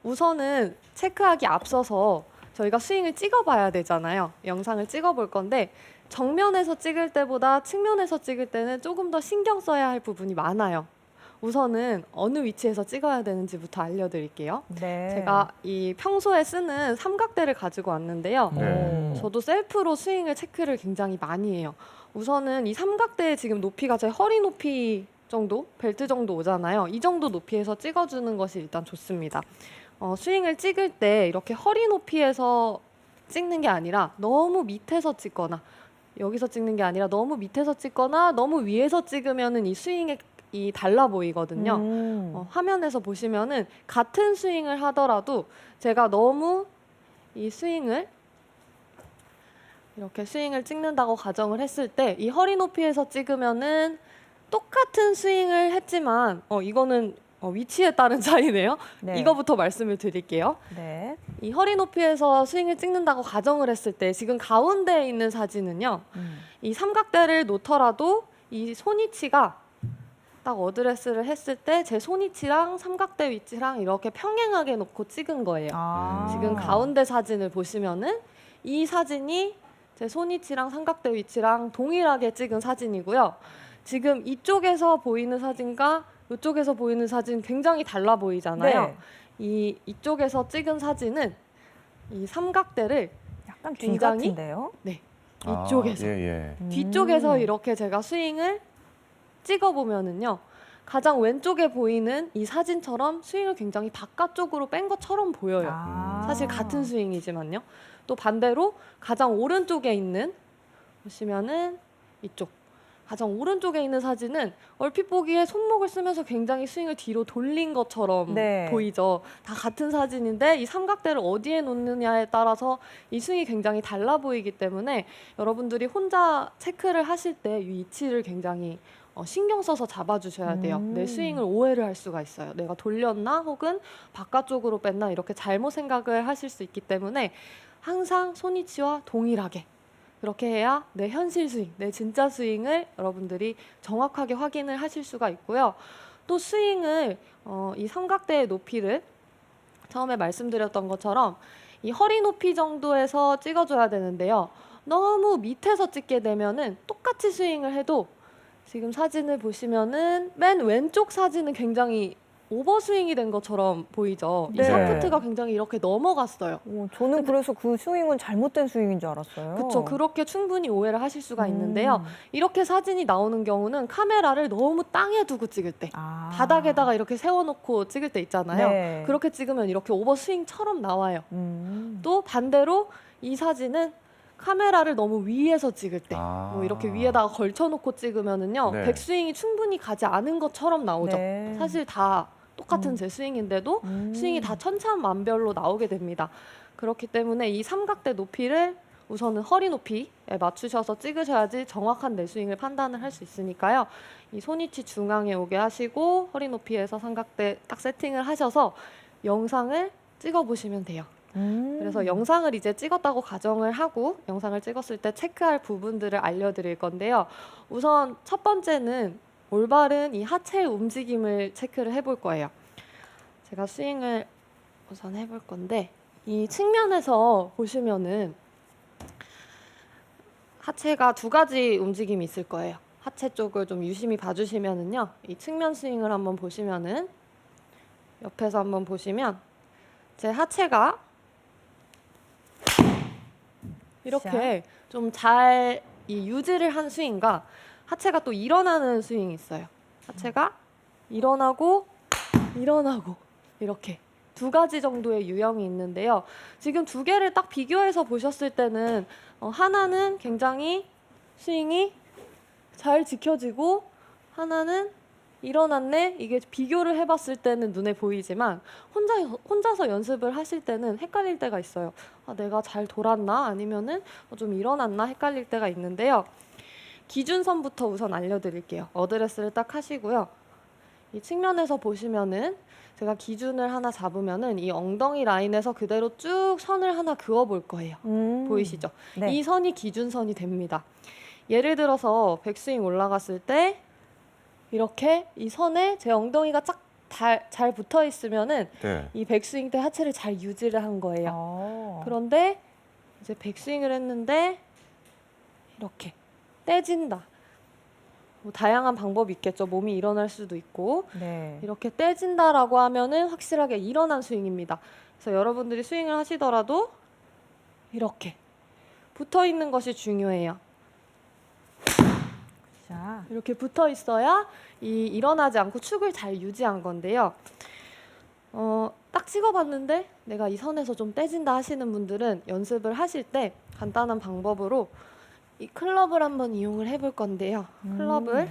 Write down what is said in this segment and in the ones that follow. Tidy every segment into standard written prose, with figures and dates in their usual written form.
우선은 체크하기 앞서서 저희가 스윙을 찍어봐야 되잖아요. 영상을 찍어볼 건데 정면에서 찍을 때보다 측면에서 찍을 때는 조금 더 신경 써야 할 부분이 많아요. 우선은 어느 위치에서 찍어야 되는지부터 알려드릴게요. 네. 제가 이 평소에 쓰는 삼각대를 가지고 왔는데요. 네. 저도 셀프로 스윙을 체크를 굉장히 많이 해요. 우선은 이 삼각대의 지금 높이가 제 허리 높이 정도, 벨트 정도 오잖아요. 이 정도 높이에서 찍어주는 것이 일단 좋습니다. 스윙을 찍을 때 이렇게 허리 높이에서 찍는 게 아니라 너무 밑에서 찍거나 여기서 찍는 게 아니라 너무 밑에서 찍거나 너무 위에서 찍으면은 이 스윙이 달라 보이거든요. 화면에서 보시면은 같은 스윙을 하더라도 제가 너무 이 스윙을 이렇게 스윙을 찍는다고 가정을 했을 때 이 허리 높이에서 찍으면은 똑같은 스윙을 했지만 이거는 위치에 따른 차이네요. 네. 이거부터 말씀을 드릴게요. 네. 이 허리 높이에서 스윙을 찍는다고 가정을 했을 때 지금 가운데에 있는 사진은요. 이 삼각대를 놓더라도 이 손위치가 딱 어드레스를 했을 때 제 손위치랑 삼각대 위치랑 이렇게 평행하게 놓고 찍은 거예요. 지금 가운데 사진을 보시면은 이 사진이 제 손위치랑 삼각대 위치랑 동일하게 찍은 사진이고요. 지금 이쪽에서 보이는 사진과 이쪽에서 보이는 사진 굉장히 달라 보이잖아요. 네. 이쪽에서 찍은 사진은 이 삼각대를 약간 뒤 굉장히 같은데요? 네, 이쪽에서 예. 뒤쪽에서 이렇게 제가 스윙을 찍어보면은요. 가장 왼쪽에 보이는 이 사진처럼 스윙을 굉장히 바깥쪽으로 뺀 것처럼 보여요. 사실 같은 스윙이지만요. 또 반대로 가장 오른쪽에 있는 보시면은 이쪽 가장 오른쪽에 있는 사진은 얼핏 보기에 손목을 쓰면서 굉장히 스윙을 뒤로 돌린 것처럼 네. 보이죠. 다 같은 사진인데 이 삼각대를 어디에 놓느냐에 따라서 이 스윙이 굉장히 달라 보이기 때문에 여러분들이 혼자 체크를 하실 때 이 위치를 굉장히 신경 써서 잡아주셔야 돼요. 내 스윙을 오해를 할 수가 있어요. 내가 돌렸나 혹은 바깥쪽으로 뺐나 이렇게 잘못 생각을 하실 수 있기 때문에 항상 손위치와 동일하게 그렇게 해야 내 현실 스윙, 내 진짜 스윙을 여러분들이 정확하게 확인을 하실 수가 있고요. 또 스윙을 이 삼각대의 높이를 처음에 말씀드렸던 것처럼 이 허리 높이 정도에서 찍어줘야 되는데요. 너무 밑에서 찍게 되면은 똑같이 스윙을 해도 지금 사진을 보시면은 맨 왼쪽 사진은 굉장히 오버스윙이 된 것처럼 보이죠. 네. 이 샤프트가 굉장히 이렇게 넘어갔어요. 저는 그래서 그 스윙은 잘못된 스윙인 줄 알았어요. 그렇죠. 그렇게 충분히 오해를 하실 수가 있는데요. 이렇게 사진이 나오는 경우는 카메라를 너무 땅에 두고 찍을 때 바닥에다가 이렇게 세워놓고 찍을 때 있잖아요. 네. 그렇게 찍으면 이렇게 오버스윙처럼 나와요. 또 반대로 이 사진은 카메라를 너무 위에서 찍을 때 뭐 이렇게 위에다가 걸쳐놓고 찍으면은요. 네. 백스윙이 충분히 가지 않은 것처럼 나오죠. 네. 사실 다 똑같은 제 스윙인데도 스윙이 다 천차만별로 나오게 됩니다. 그렇기 때문에 이 삼각대 높이를 우선은 허리 높이에 맞추셔서 찍으셔야지 정확한 내 스윙을 판단을 할 수 있으니까요. 이 손위치 중앙에 오게 하시고 허리 높이에서 삼각대 딱 세팅을 하셔서 영상을 찍어보시면 돼요. 그래서 영상을 이제 찍었다고 가정을 하고 영상을 찍었을 때 체크할 부분들을 알려드릴 건데요. 우선 첫 번째는 올바른 이 하체의 움직임을 체크를 해볼 거예요. 제가 스윙을 우선 해볼 건데 이 측면에서 보시면은 하체가 두 가지 움직임이 있을 거예요. 하체 쪽을 좀 유심히 봐주시면은요. 이 측면 스윙을 한번 보시면은 옆에서 한번 보시면 제 하체가 이렇게 좀 잘 이 유지를 한 스윙과 하체가 또 일어나는 스윙이 있어요. 하체가 일어나고 이렇게 두 가지 정도의 유형이 있는데요. 지금 두 개를 딱 비교해서 보셨을 때는 하나는 굉장히 스윙이 잘 지켜지고 하나는 일어났네. 이게 비교를 해봤을 때는 눈에 보이지만 혼자서 연습을 하실 때는 헷갈릴 때가 있어요. 내가 잘 돌았나 아니면은 좀 일어났나 헷갈릴 때가 있는데요. 기준선부터 우선 알려드릴게요. 어드레스를 딱 하시고요. 이 측면에서 보시면은 제가 기준을 하나 잡으면은 이 엉덩이 라인에서 그대로 쭉 선을 하나 그어볼 거예요. 보이시죠? 네. 이 선이 기준선이 됩니다. 예를 들어서 백스윙 올라갔을 때 이렇게 이 선에 제 엉덩이가 딱 잘 붙어 있으면은 네. 이 백스윙 때 하체를 잘 유지를 한 거예요. 어. 그런데 이제 백스윙을 했는데 이렇게 떼진다. 뭐 다양한 방법이 있겠죠. 몸이 일어날 수도 있고 네. 이렇게 떼진다라고 하면은 확실하게 일어난 스윙입니다. 그래서 여러분들이 스윙을 하시더라도 이렇게 붙어 있는 것이 중요해요. 자, 이렇게 붙어 있어야 일어나지 않고 축을 잘 유지한 건데요. 딱 찍어봤는데 내가 이 선에서 좀 떼진다 하시는 분들은 연습을 하실 때 간단한 방법으로 이 클럽을 한번 이용을 해볼 건데요. 클럽을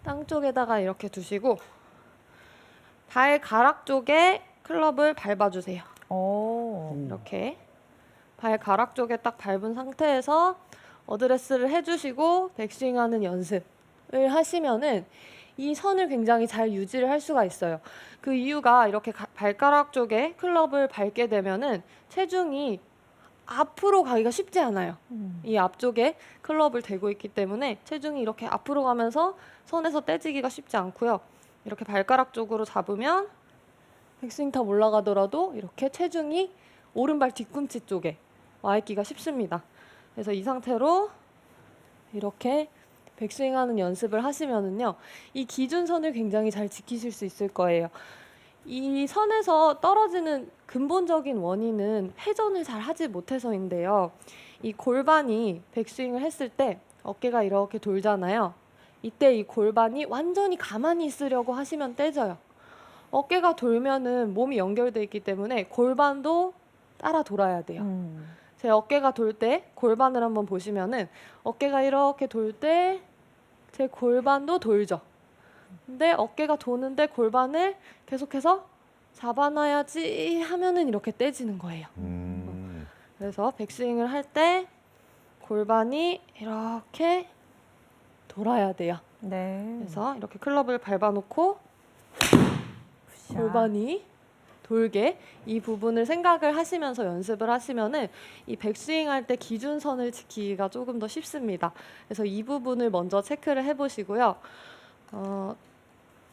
땅 쪽에다가 이렇게 두시고 발가락 쪽에 클럽을 밟아주세요. 오. 이렇게 발가락 쪽에 딱 밟은 상태에서 어드레스를 해주시고 백스윙하는 연습을 하시면은 이 선을 굉장히 잘 유지를 할 수가 있어요. 그 이유가 이렇게 발가락 쪽에 클럽을 밟게 되면은 체중이 앞으로 가기가 쉽지 않아요. 이 앞쪽에 클럽을 대고 있기 때문에 체중이 이렇게 앞으로 가면서 선에서 떼지기가 쉽지 않고요. 이렇게 발가락 쪽으로 잡으면 백스윙 탑 올라가더라도 이렇게 체중이 오른발 뒤꿈치 쪽에 와 있기가 쉽습니다. 그래서 이 상태로 이렇게 백스윙하는 연습을 하시면은요, 이 기준선을 굉장히 잘 지키실 수 있을 거예요. 이 선에서 떨어지는 근본적인 원인은 회전을 잘 하지 못해서인데요. 이 골반이 백스윙을 했을 때 어깨가 이렇게 돌잖아요. 이때 이 골반이 완전히 가만히 있으려고 하시면 떼져요. 어깨가 돌면은 몸이 연결돼 있기 때문에 골반도 따라 돌아야 돼요. 제 어깨가 돌 때 골반을 한번 보시면은 어깨가 이렇게 돌 때 제 골반도 돌죠. 근데 어깨가 도는데 골반을 계속해서 잡아놔야지 하면은 이렇게 떼지는 거예요. 그래서 백스윙을 할 때 골반이 이렇게 돌아야 돼요. 네. 그래서 이렇게 클럽을 밟아놓고 굿샷. 골반이 돌게 이 부분을 생각을 하시면서 연습을 하시면은 이 백스윙 할 때 기준선을 지키기가 조금 더 쉽습니다. 그래서 이 부분을 먼저 체크를 해보시고요.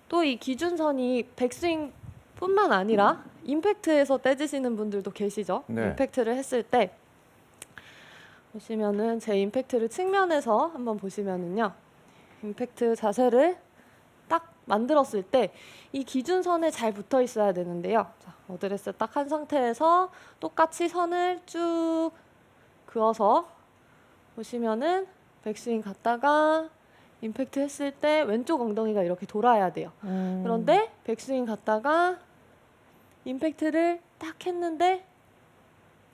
또 이 기준선이 백스윙뿐만 아니라 임팩트에서 떼지시는 분들도 계시죠. 네. 임팩트를 했을 때 보시면은 제 임팩트를 측면에서 한번 보시면은요. 임팩트 자세를 딱 만들었을 때 이 기준선에 잘 붙어 있어야 되는데요. 자, 어드레스 딱 한 상태에서 똑같이 선을 쭉 그어서 보시면은 백스윙 갔다가 임팩트 했을 때 왼쪽 엉덩이가 이렇게 돌아야 돼요. 그런데 백스윙 갔다가 임팩트를 딱 했는데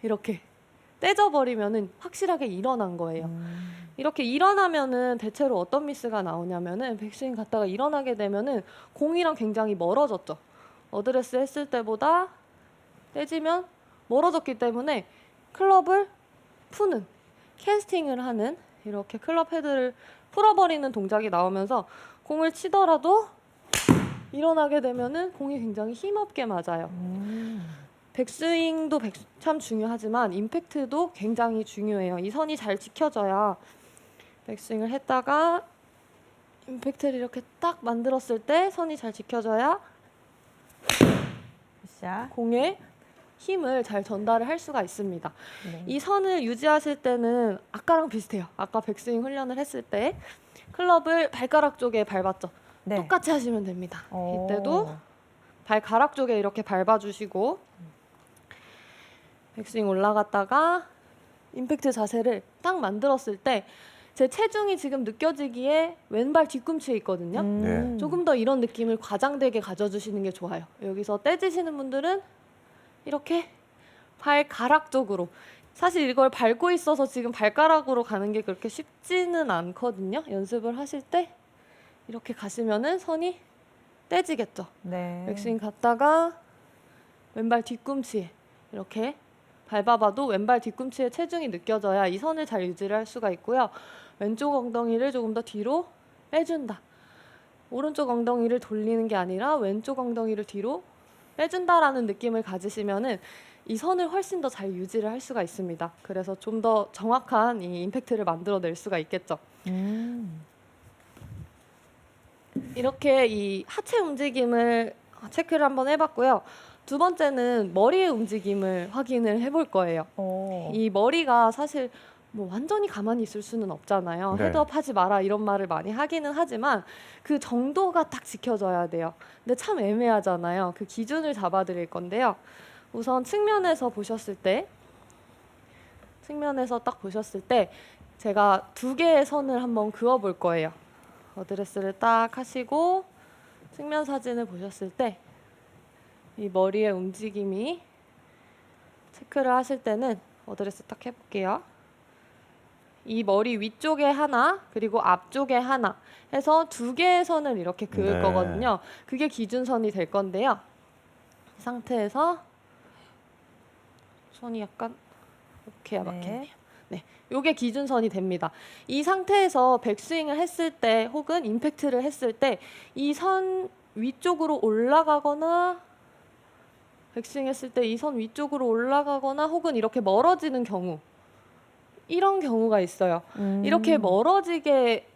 이렇게 떼져버리면은 확실하게 일어난 거예요. 이렇게 일어나면은 대체로 어떤 미스가 나오냐면은 백스윙 갔다가 일어나게 되면은 공이랑 굉장히 멀어졌죠. 어드레스 했을 때보다 떼지면 멀어졌기 때문에 클럽을 푸는, 캐스팅을 하는 이렇게 클럽 헤드를 풀어버리는 동작이 나오면서 공을 치더라도 일어나게 되면은 공이 굉장히 힘없게 맞아요. 백스윙도 참 중요하지만 임팩트도 굉장히 중요해요. 이 선이 잘 지켜져야 백스윙을 했다가 임팩트를 이렇게 딱 만들었을 때 선이 잘 지켜져야 굿샷. 공에 힘을 잘 전달을 할 수가 있습니다. 네. 이 선을 유지하실 때는 아까랑 비슷해요. 아까 백스윙 훈련을 했을 때 클럽을 발가락 쪽에 밟았죠. 네. 똑같이 하시면 됩니다. 오. 이때도 발가락 쪽에 이렇게 밟아주시고 백스윙 올라갔다가 임팩트 자세를 딱 만들었을 때 제 체중이 지금 느껴지기에 왼발 뒤꿈치에 있거든요. 네. 조금 더 이런 느낌을 과장되게 가져주시는 게 좋아요. 여기서 떼지시는 분들은 이렇게 발가락 쪽으로, 사실 이걸 밟고 있어서 지금 발가락으로 가는 게 그렇게 쉽지는 않거든요. 연습을 하실 때 이렇게 가시면은 선이 떼지겠죠. 네. 백스윙 갔다가 왼발 뒤꿈치에 이렇게 밟아봐도 왼발 뒤꿈치에 체중이 느껴져야 이 선을 잘 유지를 할 수가 있고요. 왼쪽 엉덩이를 조금 더 뒤로 빼준다. 오른쪽 엉덩이를 돌리는 게 아니라 왼쪽 엉덩이를 뒤로 빼준다라는 느낌을 가지시면은 이 선을 훨씬 더 잘 유지를 할 수가 있습니다. 그래서 좀 더 정확한 이 임팩트를 만들어낼 수가 있겠죠. 이렇게 이 하체 움직임을 체크를 한번 해봤고요. 두 번째는 머리의 움직임을 확인을 해볼 거예요. 오. 이 머리가 사실 뭐 완전히 가만히 있을 수는 없잖아요. 네. 헤드업 하지 마라 이런 말을 많이 하기는 하지만 그 정도가 딱 지켜져야 돼요. 근데 참 애매하잖아요. 그 기준을 잡아드릴 건데요. 우선 측면에서 보셨을 때 제가 두 개의 선을 한번 그어볼 거예요. 어드레스를 딱 하시고 측면 사진을 보셨을 때 이 머리의 움직임이 체크를 하실 때는 어드레스 딱 해볼게요. 이 머리 위쪽에 하나 그리고 앞쪽에 하나 해서 두 개의 선을 이렇게 그을 네. 거거든요. 그게 기준선이 될 건데요. 이 상태에서 손이 약간 이렇게 막히네요. 네, 요게 기준선이 됩니다. 이 상태에서 백스윙을 했을 때 혹은 임팩트를 했을 때 이 선 위쪽으로 올라가거나 백스윙 했을 때 이 선 위쪽으로 올라가거나 혹은 이렇게 멀어지는 경우 이런 경우가 있어요. 이렇게 멀어지게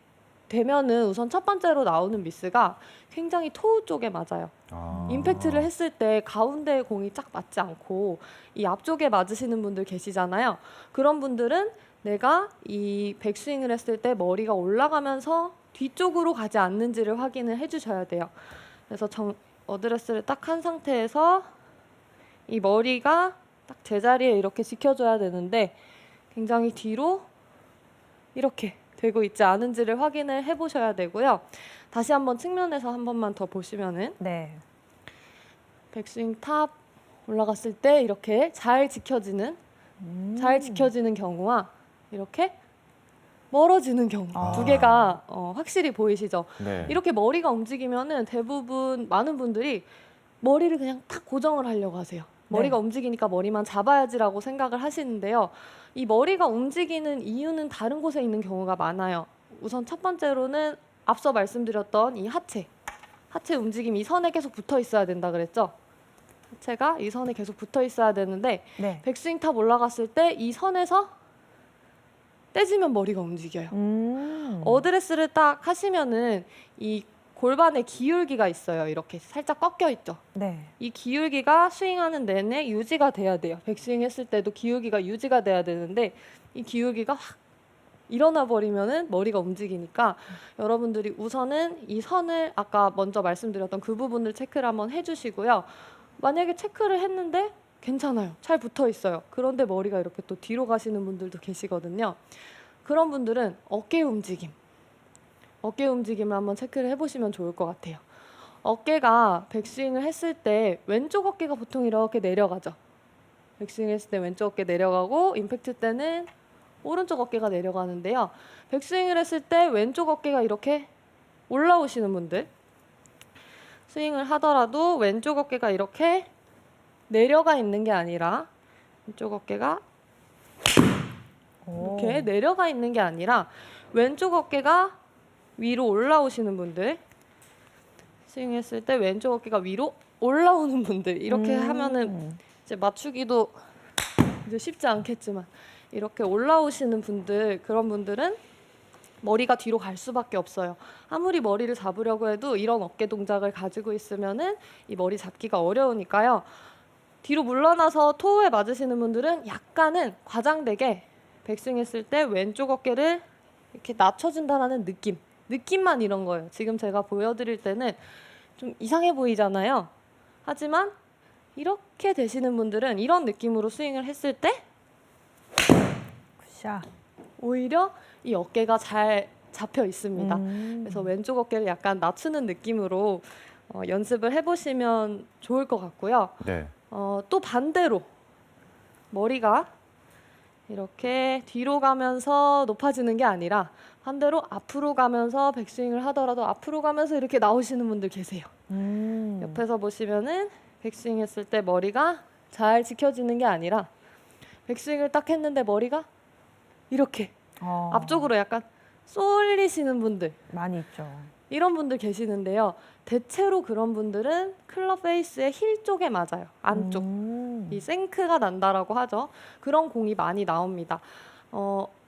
되면은 우선 첫 번째로 나오는 미스가 굉장히 토우 쪽에 맞아요. 아. 임팩트를 했을 때 가운데에 공이 쫙 맞지 않고 이 앞쪽에 맞으시는 분들 계시잖아요. 그런 분들은 내가 이 백스윙을 했을 때 머리가 올라가면서 뒤쪽으로 가지 않는지를 확인을 해주셔야 돼요. 그래서 어드레스를 딱 한 상태에서 이 머리가 딱 제자리에 이렇게 지켜줘야 되는데 굉장히 뒤로 이렇게 되고 있지 않은지를 확인을 해보셔야 되고요. 다시 한번 측면에서 한 번만 더 보시면은 네. 백스윙 탑 올라갔을 때 이렇게 잘 지켜지는 경우와 이렇게 멀어지는 경우 아. 두 개가 확실히 보이시죠? 네. 이렇게 머리가 움직이면은 대부분 많은 분들이 머리를 그냥 딱 고정을 하려고 하세요. 머리가 네. 움직이니까 머리만 잡아야지라고 생각을 하시는데요. 이 머리가 움직이는 이유는 다른 곳에 있는 경우가 많아요. 우선 첫 번째로는 앞서 말씀드렸던 이 하체 움직임 이 선에 계속 붙어 있어야 된다 그랬죠? 하체가 이 선에 계속 붙어 있어야 되는데 네. 백스윙 탑 올라갔을 때 이 선에서 떼지면 머리가 움직여요. 어드레스를 딱 하시면은 이 골반에 기울기가 있어요. 이렇게 살짝 꺾여 있죠. 네. 이 기울기가 스윙하는 내내 유지가 돼야 돼요. 백스윙 했을 때도 기울기가 유지가 돼야 되는데 이 기울기가 확 일어나 버리면은 머리가 움직이니까 여러분들이 우선은 이 선을 아까 먼저 말씀드렸던 그 부분을 체크를 한번 해주시고요. 만약에 체크를 했는데 괜찮아요. 잘 붙어 있어요. 그런데 머리가 이렇게 또 뒤로 가시는 분들도 계시거든요. 그런 분들은 어깨 움직임을 한번 체크를 해보시면 좋을 것 같아요. 어깨가 백스윙을 했을 때 왼쪽 어깨가 보통 이렇게 내려가죠. 백스윙 했을 때 왼쪽 어깨 내려가고 임팩트 때는 오른쪽 어깨가 내려가는데요. 백스윙을 했을 때 왼쪽 어깨가 이렇게 올라오시는 분들 스윙을 하더라도 왼쪽 어깨가 이렇게 내려가 있는 게 아니라 왼쪽 어깨가 오. 이렇게 내려가 있는 게 아니라 왼쪽 어깨가 위로 올라오시는 분들 스윙했을 때 왼쪽 어깨가 위로 올라오는 분들 이렇게 하면은 이제 맞추기도 이제 쉽지 않겠지만 이렇게 올라오시는 분들 그런 분들은 머리가 뒤로 갈 수밖에 없어요. 아무리 머리를 잡으려고 해도 이런 어깨 동작을 가지고 있으면은 이 머리 잡기가 어려우니까요. 뒤로 물러나서 토우에 맞으시는 분들은 약간은 과장되게 백스윙했을 때 왼쪽 어깨를 이렇게 낮춰준다라는 느낌만 이런 거예요. 지금 제가 보여드릴 때는 좀 이상해 보이잖아요. 하지만 이렇게 되시는 분들은 이런 느낌으로 스윙을 했을 때 굿샷. 오히려 이 어깨가 잘 잡혀 있습니다. 그래서 왼쪽 어깨를 약간 낮추는 느낌으로 연습을 해보시면 좋을 것 같고요. 네. 또 반대로 머리가 이렇게 뒤로 가면서 높아지는 게 아니라 반대로 앞으로 가면서 백스윙을 하더라도 앞으로 가면서 이렇게 나오시는 분들 계세요. 옆에서 보시면은 백스윙 했을 때 머리가 잘 지켜지는 게 아니라 백스윙을 딱 했는데 머리가 이렇게 앞쪽으로 약간 쏠리시는 분들 많이 있죠. 이런 분들 계시는데요. 대체로 그런 분들은 클럽 페이스의 힐 쪽에 맞아요. 안쪽. 이 생크가 난다라고 하죠. 그런 공이 많이 나옵니다.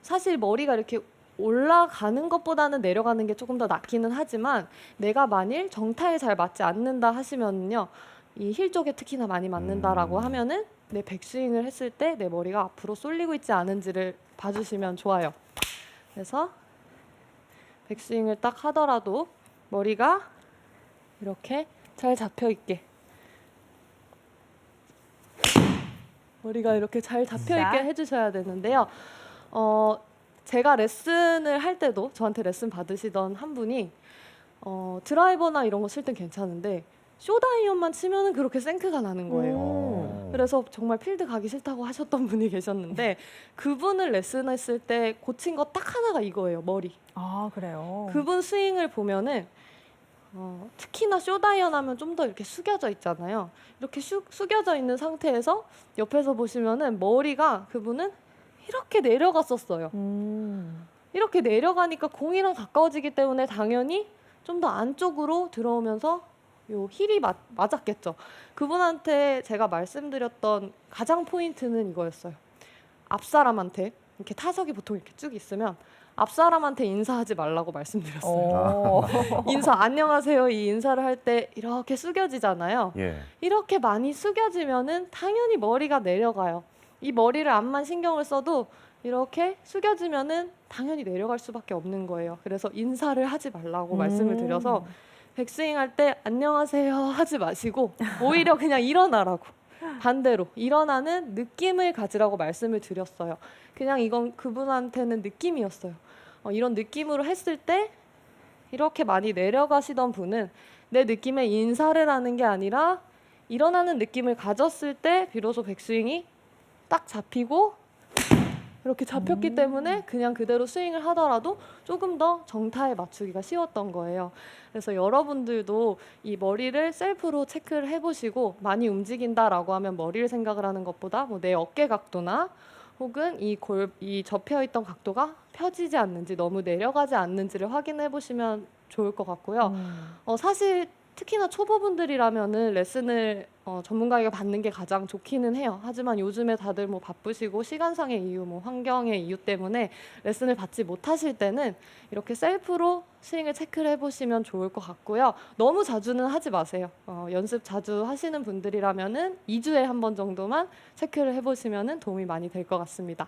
사실 머리가 이렇게 올라가는 것보다는 내려가는 게 조금 더 낫기는 하지만 내가 만일 정타에 잘 맞지 않는다 하시면요. 이 힐 쪽에 특히나 많이 맞는다라고 하면은 내 백스윙을 했을 때 내 머리가 앞으로 쏠리고 있지 않은지를 봐주시면 좋아요. 그래서 백스윙을 딱 하더라도 머리가 이렇게 잘 잡혀 있게 머리가 이렇게 잘 잡혀 있게 해주셔야 되는데요. 제가 레슨을 할 때도 저한테 레슨 받으시던 한 분이 드라이버나 이런 거 칠 땐 괜찮은데 쇼다이언만 치면은 그렇게 생크가 나는 거예요. 그래서 정말 필드 가기 싫다고 하셨던 분이 계셨는데 그분을 레슨했을 때 고친 거 딱 하나가 이거예요. 머리. 아, 그래요. 그분 스윙을 보면은 특히나 쇼다이언 하면 좀 더 이렇게 숙여져 있잖아요. 이렇게 숙여져 있는 상태에서 옆에서 보시면은 머리가 그분은 이렇게 내려갔었어요. 이렇게 내려가니까 공이랑 가까워지기 때문에 당연히 좀 더 안쪽으로 들어오면서 요 힐이 맞았겠죠. 그분한테 제가 말씀드렸던 가장 포인트는 이거였어요. 앞 사람한테 이렇게 타석이 보통 이렇게 쭉 있으면 앞 사람한테 인사하지 말라고 말씀드렸어요. 인사 안녕하세요 이 인사를 할 때 이렇게 숙여지잖아요. 예. 이렇게 많이 숙여지면은 당연히 머리가 내려가요. 이 머리를 앞만 신경을 써도 이렇게 숙여지면은 당연히 내려갈 수밖에 없는 거예요. 그래서 인사를 하지 말라고 말씀을 드려서 백스윙 할 때 안녕하세요 하지 마시고 오히려 그냥 일어나라고 반대로 일어나는 느낌을 가지라고 말씀을 드렸어요. 그냥 이건 그분한테는 느낌이었어요. 이런 느낌으로 했을 때 이렇게 많이 내려가시던 분은 내 느낌에 인사를 하는 게 아니라 일어나는 느낌을 가졌을 때 비로소 백스윙이 딱 잡히고 이렇게 잡혔기 때문에 그냥 그대로 스윙을 하더라도 조금 더 정타에 맞추기가 쉬웠던 거예요. 그래서 여러분들도 이 머리를 셀프로 체크를 해보시고 많이 움직인다라고 하면 머리를 생각을 하는 것보다 뭐 내 어깨 각도나 혹은 이 접혀있던 각도가 펴지지 않는지 너무 내려가지 않는지를 확인해 보시면 좋을 것 같고요. 사실 특히나 초보분들이라면은 레슨을 전문가에게 받는 게 가장 좋기는 해요. 하지만 요즘에 다들 뭐 바쁘시고 시간상의 이유, 뭐 환경의 이유 때문에 레슨을 받지 못하실 때는 이렇게 셀프로 스윙을 체크를 해보시면 좋을 것 같고요. 너무 자주는 하지 마세요. 연습 자주 하시는 분들이라면은 2주에 한 번 정도만 체크를 해보시면은 도움이 많이 될 것 같습니다.